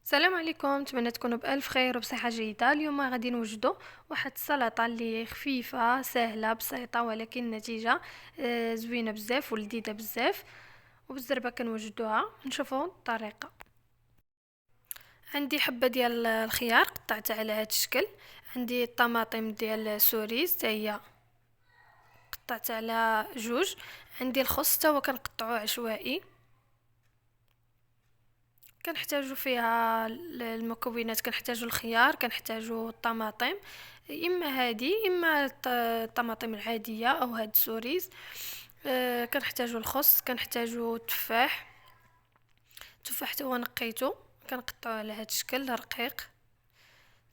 السلام عليكم، نتمنى تكونوا بالف خير وبصحه جيده. اليوم غادي نوجدوا واحد السلطه اللي خفيفه سهله بسيطه، ولكن النتيجه زوينه بزاف ولذيذه بزاف. وبالزربه كنوجدوها. نشوفوا الطريقه. عندي حبه ديال الخيار قطعتها على هذا الشكل. عندي الطماطم ديال سوريز حتى هي قطعتها على جوج. عندي الخس حتى هو كنقطعوه عشوائي. كنحتاجو فيها المكونات، كنحتاجو الخيار، كنحتاجو الطماطم، اما هادي اما الطماطم العاديه او هاد السوريز. كنحتاجو الخس، كنحتاجو التفاح حتى هو نقيتو كنقطعوه على هاد الشكل رقيق.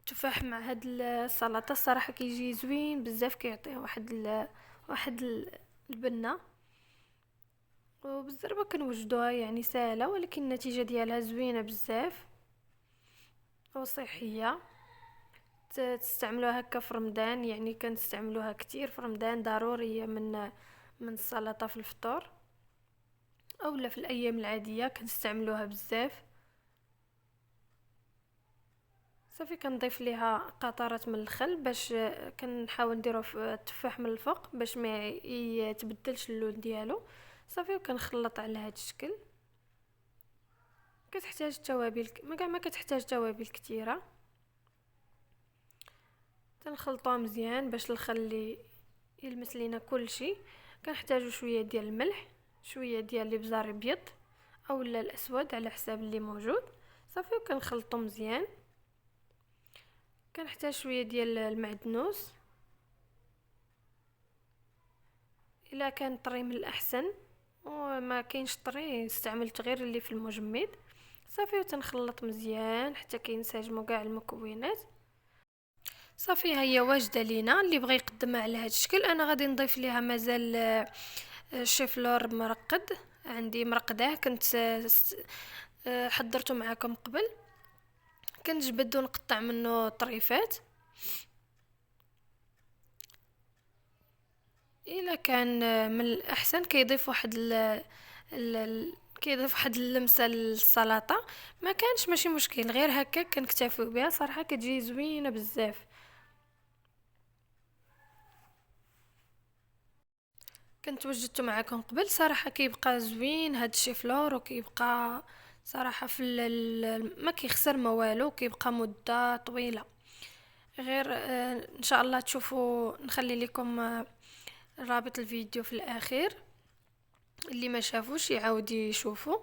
التفاح مع هاد السلطه الصراحه كيجي زوين بزاف، كيعطيه البنه. وبالزربه كنوجدوها، يعني سهله ولكن النتيجه ديالها زوينه بزاف وصحيه. تستعملوها هكا في رمضان، يعني كنستعملوها كتير في رمضان، ضروريه من السلطه في الفطور اولا في الايام العاديه كنستعملوها بزاف. صافي كنضيف ليها قطرات من الخل باش كنحاول نديرو في التفاح من الفوق باش ما يتبدلش اللون ديالو. صافي وكنخلط على هذا الشكل. كتحتاج توابل ما كتحتاج توابل كتيره. تنخلطوها مزيان باش الخل يلمس لينا كل شيء. كنحتاجو شويه ديال الملح، شويه ديال الابزار الابيض اولا الاسود على حساب اللي موجود. صافي وكنخلطو مزيان. كنحتاج شويه ديال المعدنوس، الا كان طري من الاحسن، وما كاينش طري استعملت غير اللي في المجمد. صافي وتنخلط مزيان حتى كينسجموا كاع المكونات. صافي هي واجده لينا. اللي بغى يقدمها على هذا الشكل انا غادي نضيف ليها مازال شيفلور مرقد. عندي مرقداه كنت حضرته معكم قبل. كنجبد ونقطع منه طريفات. الا كان من الاحسن كيضيف واحد كيضيف واحد اللمسه للسلطه. ما كانش ماشي مشكل، غير هكا كنكتفيو بها صراحه كتجي زوينه بزاف. كنت وجدته معكم قبل، صراحه كيبقى زوين هاد الشيفلور، وكيبقى صراحه ما كيخسر ما والو، كيبقى مده طويله. غير ان شاء الله تشوفوا. نخلي لكم رابط الفيديو في الاخير، اللي ما شافوش يعاود يشوفوا.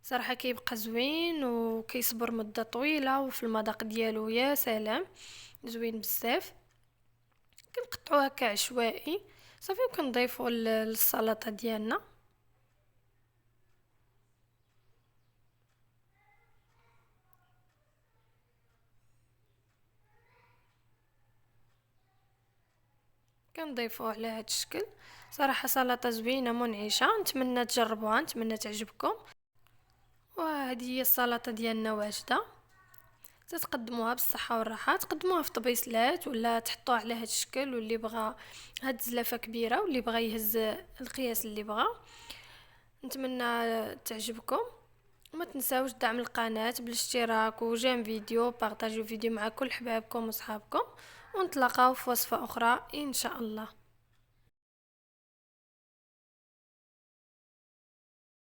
صراحه كيبقى زوين وكيصبر مده طويله، وفي المذاق ديالو يا سلام، زوين بزاف. كنقطعوها هكا عشوائي. صافي وكنضيفوا للسلطه ديالنا. كنضيفوه على هاد الشكل. صراحه سلطه زوينه منعشه، نتمنى تجربوها، نتمنى تعجبكم. وهذه هي السلطه ديالنا واجده. تتقدموها بالصحة والراحة، تقدموها في طبيسلات ولا تحطوها على هاد الشكل، واللي بغى هاد زلافة كبيرة واللي بغى يهز القياس اللي بغى. نتمنى تعجبكم. وما تنساوش دعم القناة بالاشتراك وجيم فيديو، بارطاجيو فيديو مع كل حبابكم وصحابكم. ونتلاقاو في وصفة أخرى إن شاء الله.